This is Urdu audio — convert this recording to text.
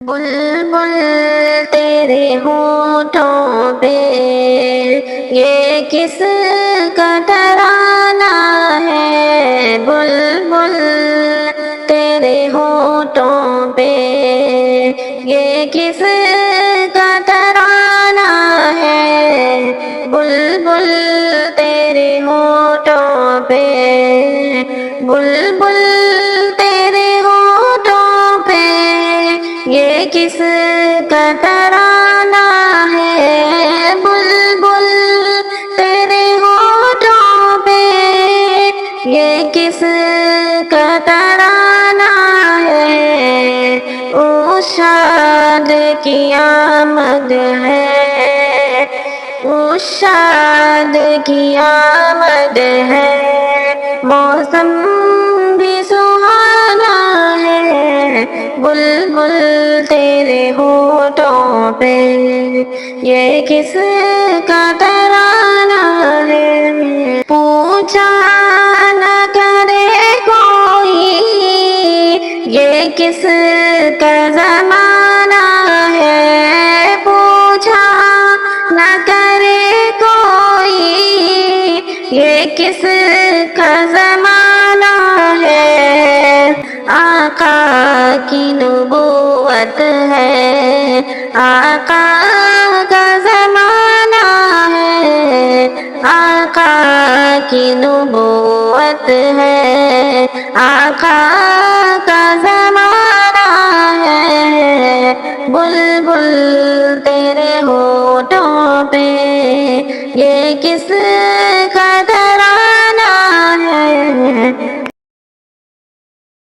بلبل تیرے ہونٹوں پہ یہ کس کا ترانہ ہے؟ بلبل تیرے ہونٹوں پہ یہ کس کا ترانہ ہے؟ بلبل تیرے ہونٹوں پہ، بلبل تیرے ہونٹوں پہ یہ کس کا ترانہ ہے؟ بلبل تیرے ہونٹوں پہ یہ کس کا ترانہ ہے؟ او شاد کی آمد ہے، او شاد کی آمد ہے، موسم بھی سہانا ہے۔ بلبل تیرے ہونٹوں پہ یہ کس کا ترانہ ہے؟ پوچھا نہ کرے کوئی یہ کس کا زمانہ ہے؟ پوچھا نہ کرے کوئی یہ کس کا زمانہ ہے؟ آقا کی نبوت ہے، آقا کا زمانہ ہے، آقا کی نبوت ہے، آقا